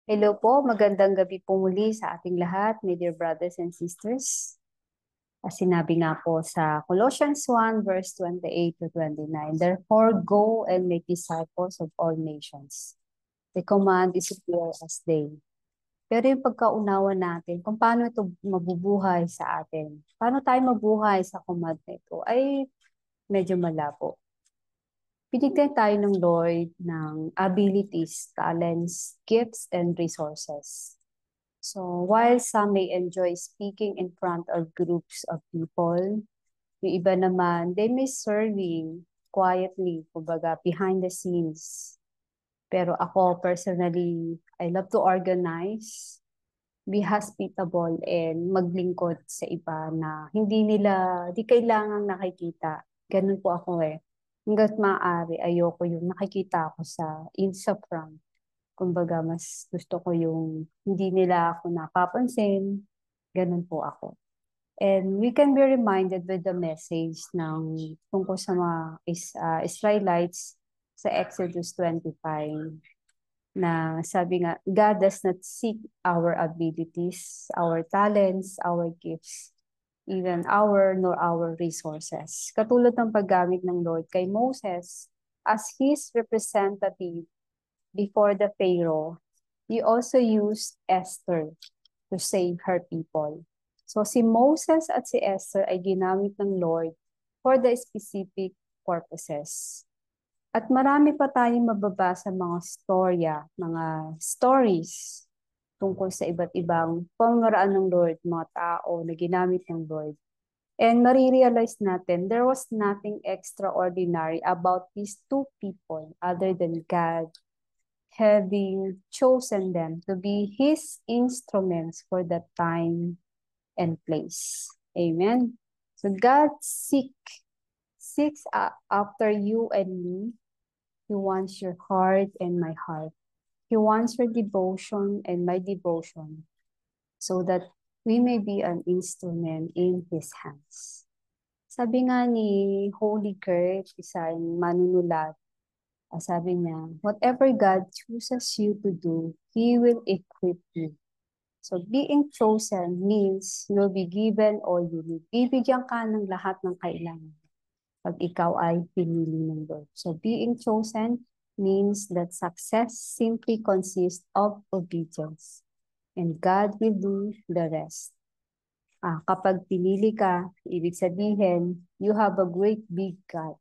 Hello po, magandang gabi po muli sa ating lahat, my dear brothers and sisters. As sinabi nga po sa Colossians 1 verse 28 to 29, therefore go and make disciples of all nations. The command is clear as day. Pero yung pagkaunawa natin kung paano ito mabubuhay sa atin, paano tayo mabuhay sa command na ito, ay medyo malabo. Binigyan tayo ng Lord ng abilities, talents, gifts, and resources. So, while some may enjoy speaking in front of groups of people, yung iba naman, they may serving quietly, kumbaga, behind the scenes. Pero ako, personally, I love to organize, be hospitable, and maglingkod sa iba na di kailangang nakikita. Ganun po ako eh. Hanggat maaari, ayoko yung nakikita ako sa front. Kumbaga, mas gusto ko yung hindi nila ako napapansin. Ganun po ako. And we can be reminded with the message tungkol sa mga Israelites sa Exodus 25 na sabi nga, God does not seek our abilities, our talents, our gifts, even nor our resources. Katulad ng paggamit ng Lord kay Moses as his representative before the Pharaoh, he also used Esther to save her people. So si Moses at si Esther ay ginamit ng Lord for the specific purposes. At marami pa tayong mababasa mga stories tungkol sa iba't ibang pamaraan ng Lord, mga tao na ginamit ng Lord. And marirealize natin, there was nothing extraordinary about these two people other than God having chosen them to be His instruments for that time and place. Amen. So God seeks after you and me. He wants your heart and my heart. He wants your devotion and my devotion so that we may be an instrument in His hands. Sabi nga ni Holy Kurt, isang manunulat, sabi niya, whatever God chooses you to do, He will equip you. So being chosen means you will be given all you need. Bibigyan ka ng lahat ng kailangan pag ikaw ay pinili ng Lord. So being chosen means that success simply consists of obedience. And God will do the rest. Kapag pinili ka, ibig sabihin, you have a great big God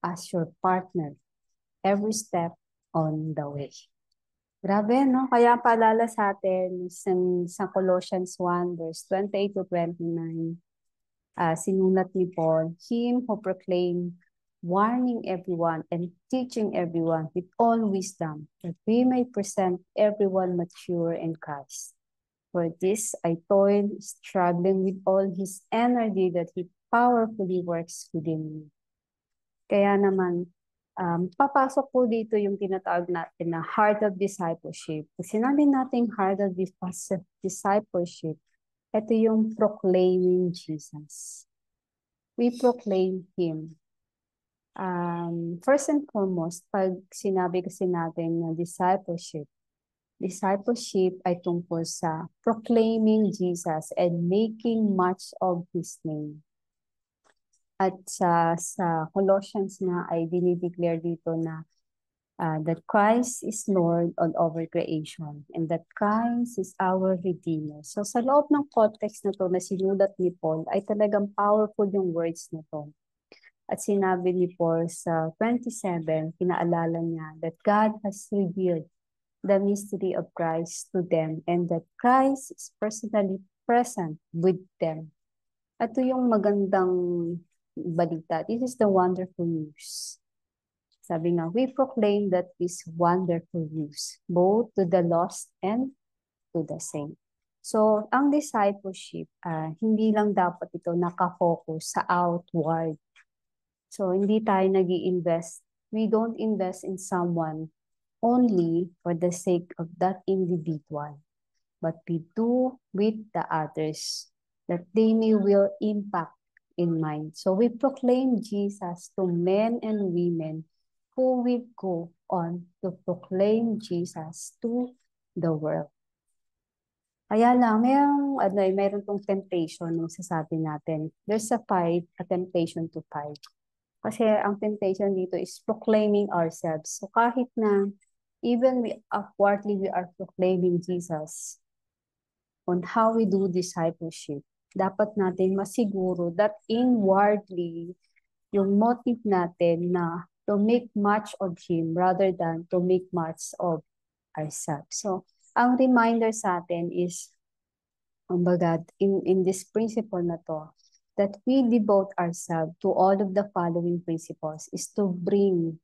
as your partner every step on the way. Grabe, no? Kaya paalala sa atin sa Colossians 1 verse 28 to 29, sinulat ni Paul, him who proclaimed, warning everyone and teaching everyone with all wisdom, that we may present everyone mature in Christ. For this I toil, struggling with all his energy that he powerfully works within me. Kaya naman, papasok po dito yung tinatawag natin na heart of discipleship. Pag sinabi natin heart of discipleship, ito yung proclaiming Jesus. We proclaim Him. First and foremost, pag sinabi kasi natin na discipleship ay tungkol sa proclaiming Jesus and making much of His name. At sa Colossians na ay dinideclare dito na that Christ is Lord on over creation and that Christ is our Redeemer. So sa loob ng context na to na sinulat ni Paul ay talagang powerful yung words na to. At sinabi ni Paul sa 27, pinaalala niya that God has revealed the mystery of Christ to them and that Christ is personally present with them. Ito yung magandang balita. This is the wonderful news. Sabi nga, we proclaim that this wonderful news, both to the lost and to the saint. So, ang discipleship, hindi lang dapat ito nakafocus sa outward. So, hindi tayo nag-i-invest. We don't invest in someone only for the sake of that individual, but we do with the others that they may will impact in mind. So we proclaim Jesus to men and women who will go on to proclaim Jesus to the world. Kaya lang, mayroong tong temptation nung sasabi natin. There's a temptation to fight. Kasi ang temptation dito is proclaiming ourselves. So kahit na even outwardly we are proclaiming Jesus on how we do discipleship, dapat natin masiguro that inwardly yung motive natin na to make much of Him rather than to make much of ourselves. So, ang reminder sa atin is, kumbaga, in this principle na to, that we devote ourselves to all of the following principles is to bring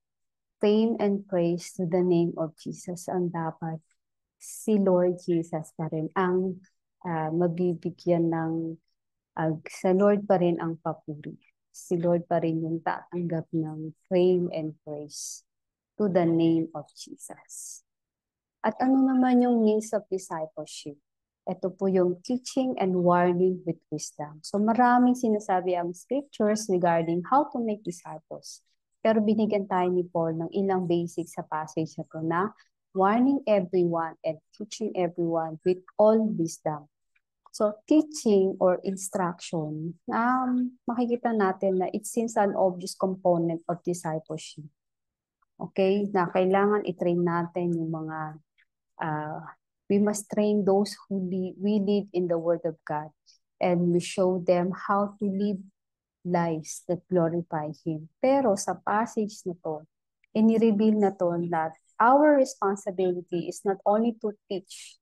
fame and praise to the name of Jesus. Ang dapat, si Lord Jesus pa rin ang mabibigyan ng, sa Lord pa rin ang papuri. Si Lord pa rin yung tatanggap ng fame and praise to the name of Jesus. At ano naman yung means of discipleship? Ito po yung teaching and warning with wisdom. So maraming sinasabi ang scriptures regarding how to make disciples. Pero binigyan tayo ni Paul ng ilang basics sa passage na to na warning everyone and teaching everyone with all wisdom. So teaching or instruction, makikita natin na it seems an obvious component of discipleship. Okay, na kailangan i-train natin yung mga we must train those who we live in the Word of God, and we show them how to live lives that glorify Him. Pero sa passage na to, ini-reveal na to that our responsibility is not only to teach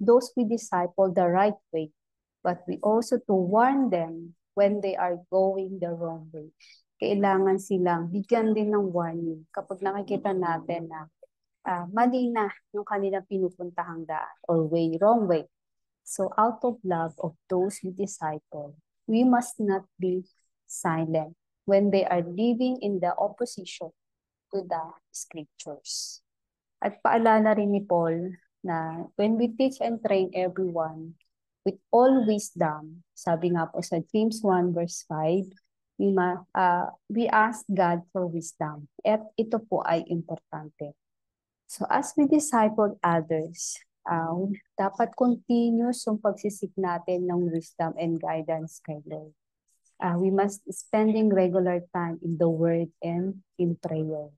those we disciple the right way, but we also to warn them when they are going the wrong way. Kailangan silang bigyan din ng warning kapag nakikita natin na mali na yung kanilang pinupuntahang daan or wrong way. So out of love of those we disciple, we must not be silent when they are living in the opposition to the scriptures. At paalala rin ni Paul na when we teach and train everyone with all wisdom, sabi nga po sa James 1 verse 5, we ask God for wisdom. At ito po ay importante. So as we disciple others, dapat continuous yung pagsisik natin ng wisdom and guidance kay Lord. We must spending regular time in the Word and in prayer.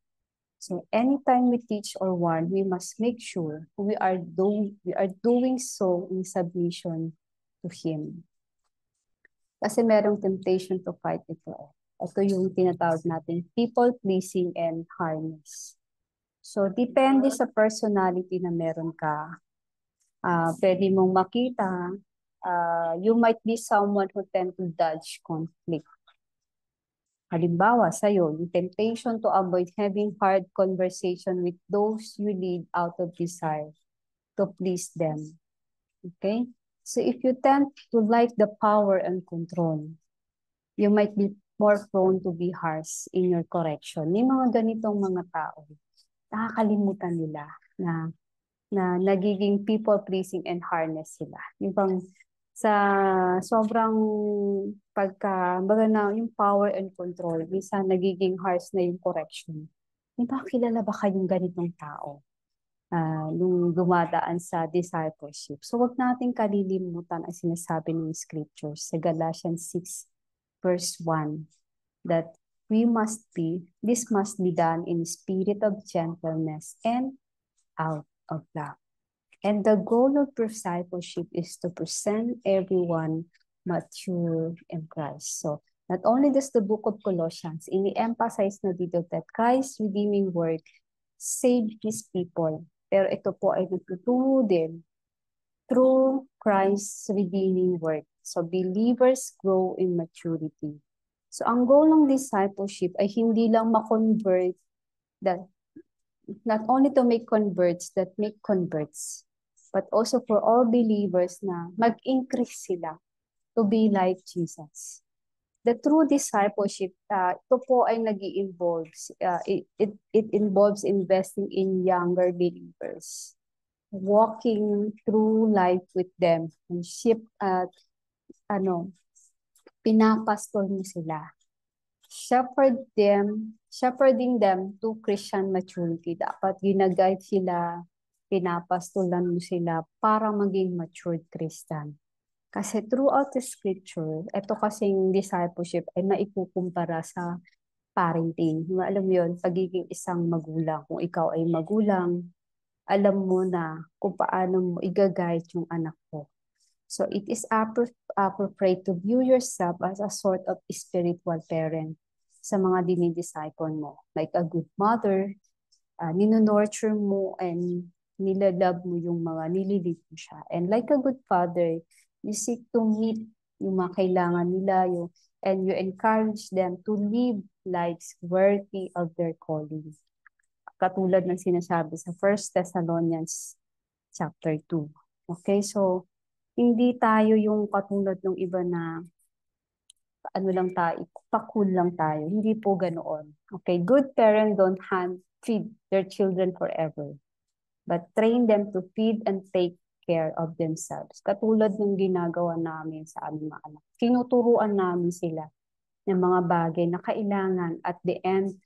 So anytime we teach or warn, we must make sure we are doing so in submission to Him. Kasi merong temptation to fight ito. Ito yung tinatawag natin people-pleasing and harness. So, depende sa personality na meron ka. Pwede mong makita, you might be someone who tend to dodge conflict. Halimbawa, sa'yo, yung temptation to avoid having hard conversation with those you lead out of desire to please them. Okay? So, if you tend to like the power and control, you might be more prone to be harsh in your correction. Yung mga ganitong mga tao, nakakalimutan nila na nagiging people-pleasing and harness sila. Yung bang sa sobrang baga na yung power and control, minsan nagiging harsh na yung correction. Di ba kilala ba kayong ganitong tao? Nung dumadaan sa discipleship. So wag nating kalilimutan ang sinasabi ng scriptures sa Galatians 6 verse 1 that this must be done in spirit of gentleness and out of love. And the goal of discipleship is to present everyone mature in Christ. So, not only does the book of Colossians ini-emphasize na dito that Christ's redeeming work saved His people. Pero ito po ay nagtuturo din through Christ's redeeming work. So, believers grow in maturity. So, ang goal ng discipleship ay hindi lang ma-convert, not only to make converts that make converts, but also for all believers na mag-increase sila to be like Jesus. The true discipleship, ito po ay nag-i-involves, it involves investing in younger believers, walking through life with them, and pinapastor mo sila. Shepherding them to Christian maturity. Dapat ginaguide sila pinapastulan mo sila para maging matured Christian. Kasi throughout the scripture, ito kasing discipleship ay maikukumpara sa parenting. Alam mo yun, pagiging isang magulang. Kung ikaw ay magulang, alam mo na kung paano mo i-guide yung anak mo. So it is appropriate to view yourself as a sort of spiritual parent sa mga dinidisciple mo. Like a good mother, ninonurture mo and nilalove mo yung mga nililid mo siya. And like a good father, you seek to meet yung mga kailangan nila, and you encourage them to live lives worthy of their calling. Katulad ng sinasabi sa 1 Thessalonians chapter 2. Okay, so hindi tayo yung katulad ng iba na ano lang tayo, pakul lang tayo. Hindi po ganoon. Okay, good parents don't feed their children forever, but train them to feed and take care of themselves. Katulad ng ginagawa namin sa aming mga anak. Tinuturuan namin sila ng mga bagay na kailangan at the end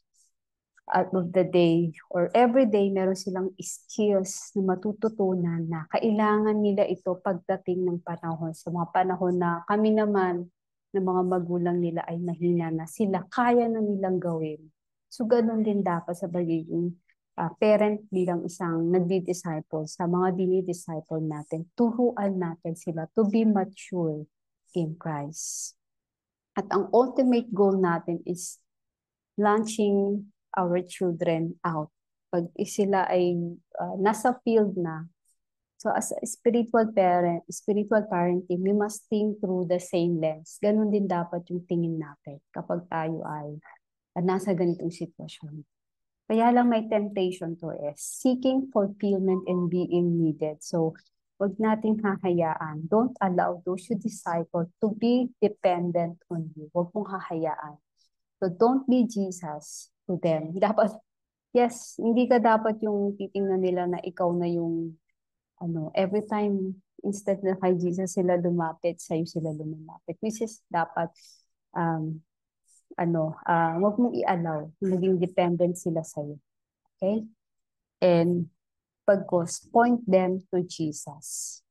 out of the day or every day meron silang skills na matututunan na kailangan nila ito pagdating ng panahon. Sa mga panahon na kami naman ng mga magulang nila ay mahina na sila, kaya na nilang gawin. So ganun din dapat sa pagiging parent bilang isang nagdi-disciple sa mga dinidisciple natin. Turuan natin sila to be mature in Christ. At ang ultimate goal natin is launching our children out. Pag sila ay nasa field na, so as a spiritual parenting, we must think through the same lens. Ganun din dapat yung tingin natin kapag tayo ay nasa ganitong sitwasyon. Kaya lang may temptation to is seeking fulfillment and being needed. So, wag nating hahayaan. Don't allow those you disciple to be dependent on you. Wag mong hahayaan. So, don't be Jesus to them. Dapat, yes, hindi ka dapat yung titingnan nila na ikaw na yung every time, instead na kay Jesus sila lumapit, sa'yo sila lumapit. Which is dapat, wag mong i-allow, maging dependent sila sa'yo. Okay? And, pagkos, point them to Jesus.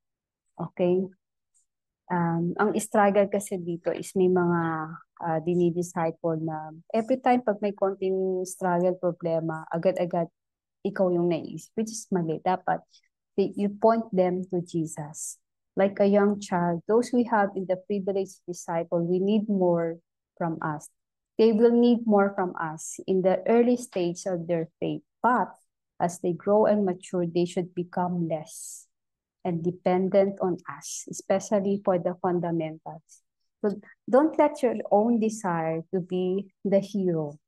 Okay? Ang struggle kasi dito is may mga dinidisciple na every time pag may konting struggle, problema, agad-agad ikaw yung naisip, which is mali. Dapat, you point them to Jesus. Like a young child, those we have in the privileged disciple, we need more from us. They will need more from us in the early stage of their faith. But as they grow and mature, they should become less and dependent on us, especially for the fundamentals. So don't let your own desire to be the hero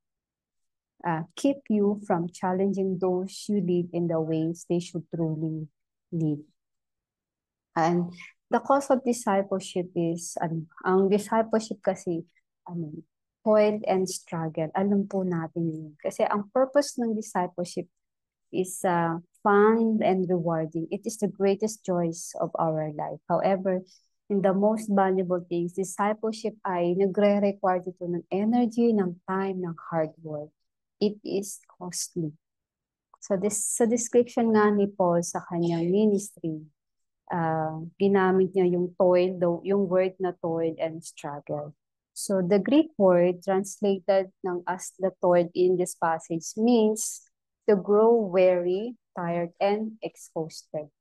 keep you from challenging those you lead in the ways they should truly lead. And the cause of discipleship is, ang discipleship kasi, toil and struggle. Alam po natin yun. Kasi ang purpose ng discipleship is fun and rewarding. It is the greatest joys of our life. However, in the most valuable things, discipleship ay nagre-require dito ng energy, ng time, ng hard work. It is costly. So sa description nga ni Paul sa kanyang ministry, ginamit niya yung toil, yung word na toil and struggle. So the Greek word translated ng as the toil in this passage means to grow weary, tired, and exhausted,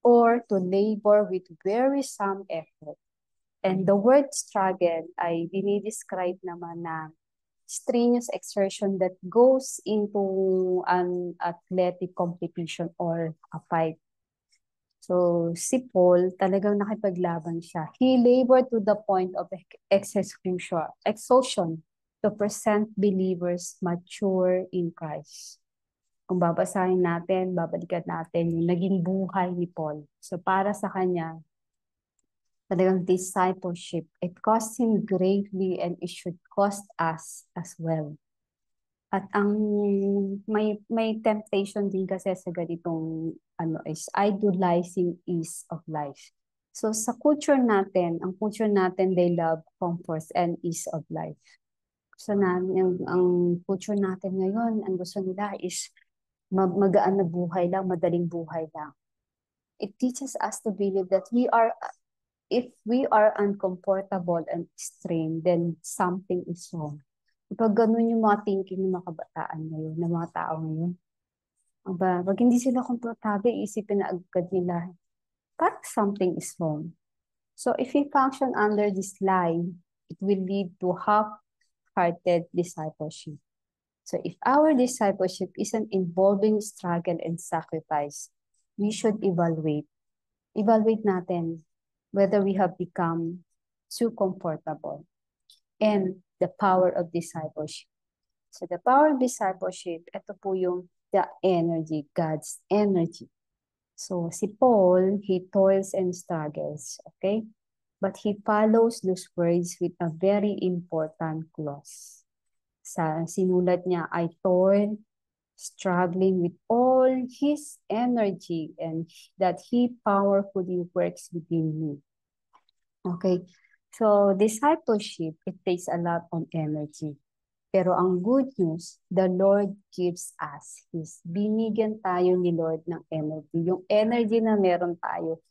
or to labor with wearisome effort. And the word struggle ay dinidescribe naman na strenuous exertion that goes into an athletic competition or a fight. So, si Paul, talagang nakipaglaban siya. He labored to the point of exhaustion to present believers mature in Christ. Kung babasahin natin, babalikan natin yung naging buhay ni Paul. So, para sa kanya, talagang discipleship, it cost him greatly and it should cost us as well. At ang may temptation din kasi sa ganitong is idolizing ease of life. So sa culture natin, ang culture natin, they love comfort and ease of life. So ang culture natin ngayon, ang gusto nila is magaan na buhay lang, madaling buhay lang. It teaches us to believe that if we are uncomfortable and strained, then something is wrong. Kapag ganun yung mga thinking ng mga kabataan ngayon, ng mga tao ngayon, aba, pag hindi sila komportable, isipin na agad nila, parang something is wrong. So if we function under this lie, it will lead to half-hearted discipleship. So if our discipleship isn't involving struggle and sacrifice, we should evaluate. Evaluate natin whether we have become too comfortable and the power of discipleship. So the power of discipleship, ito po yung the energy, God's energy. So si Paul, he toils and struggles, okay? But he follows those words with a very important clause. Sa sinulat niya, I toil, struggling with all his energy and that he powerfully works within me. Okay? So discipleship, it takes a lot of energy. Pero ang good news, the Lord gives us binigyan tayo ni Lord ng energy. Yung energy na meron tayo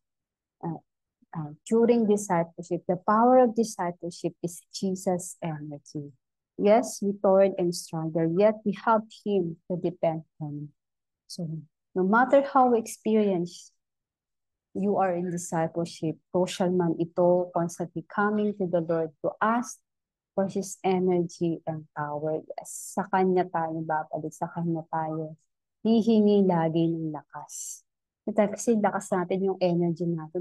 during discipleship, the power of discipleship is Jesus' energy. Yes, we toil and struggle, yet we have Him to depend on. So, no matter how experienced you are in discipleship, social man ito, constantly coming to the Lord to ask for His energy and power. Yes, sa Kanya tayo babalik, sa Kanya tayo hihingi lagi ng lakas. Kasi lakas natin, yung energy natin,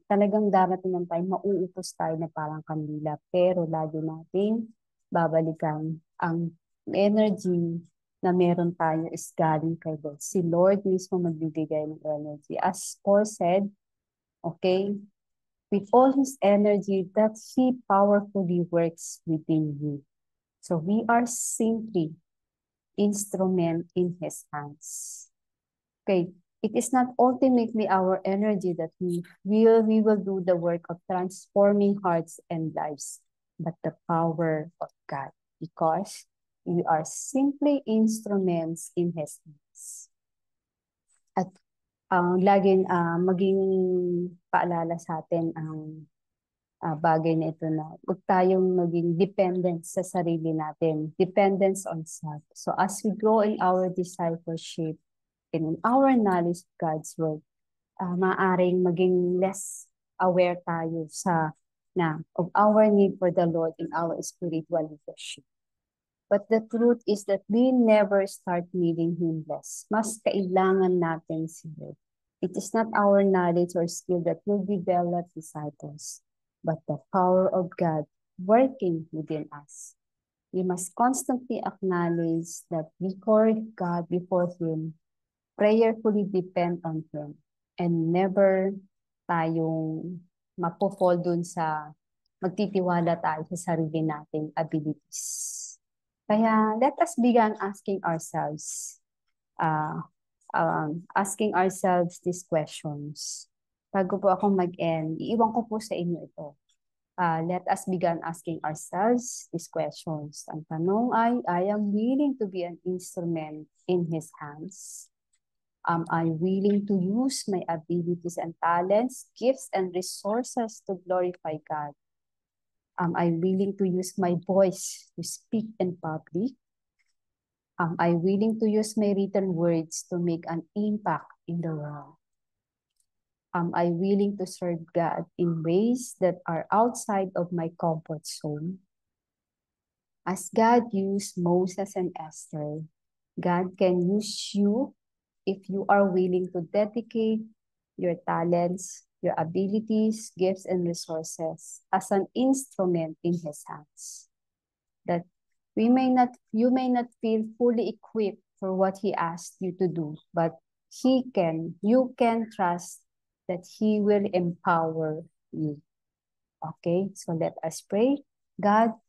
talagang darating ng time, mauupos tayo na parang kandila. Pero lagi natin babalikan ang energy na meron tayo is galing kay Lord. Si Lord mismo magbibigay ng energy. As Paul said, okay, with all His energy that He powerfully works within you. So we are simply instrument in His hands. Okay, it is not ultimately our energy that we will do the work of transforming hearts and lives, but the power of God, because we are simply instruments in His hands. At laging maging paalala sa atin ang bagay na ito na huwag tayong maging dependent sa sarili natin, dependence on self. So as we grow in our discipleship and in our knowledge of God's word, maaring maging less aware tayo of our need for the Lord in our spiritual leadership. But the truth is that we never start needing Him less. Mas kailangan natin si Lord. It is not our knowledge or skill that will develop disciples, but the power of God working within us. We must constantly acknowledge that we call God before Him, prayerfully depend on Him, and never tayong mapofall dun sa magtitiwala tayo sa sarili nating abilities. Kaya let us begin asking ourselves these questions. Bago po ako mag-end, iiwan ko po sa inyo ito. Let us begin asking ourselves these questions. Ang tanong ay, I am willing to be an instrument in His hands. Am I willing to use my abilities and talents, gifts and resources to glorify God? Am I willing to use my voice to speak in public? Am I willing to use my written words to make an impact in the world? Am I willing to serve God in ways that are outside of my comfort zone? As God used Moses and Esther, God can use you if you are willing to dedicate your talents, your abilities, gifts, and resources as an instrument in His hands. That you may not feel fully equipped for what He asked you to do, but you can trust that He will empower you. Okay, so let us pray. God,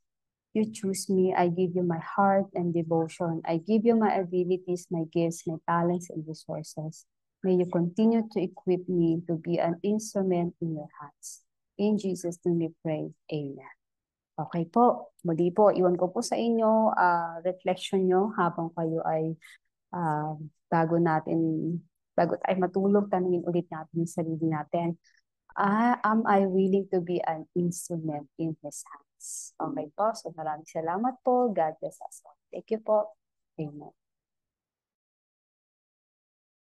you choose me. I give you my heart and devotion. I give you my abilities, my gifts, my talents, and resources. May you continue to equip me to be an instrument in your hands. In Jesus' name we pray. Amen. Okay po. Muli po, iwan ko po sa inyo reflection nyo habang kayo ay bago natin, bago tayo matulog, tanungin ulit natin yung sarili natin. Am I willing to be an instrument in His hands? Okay po. So maraming salamat po. God bless us all. Thank you po. Amen.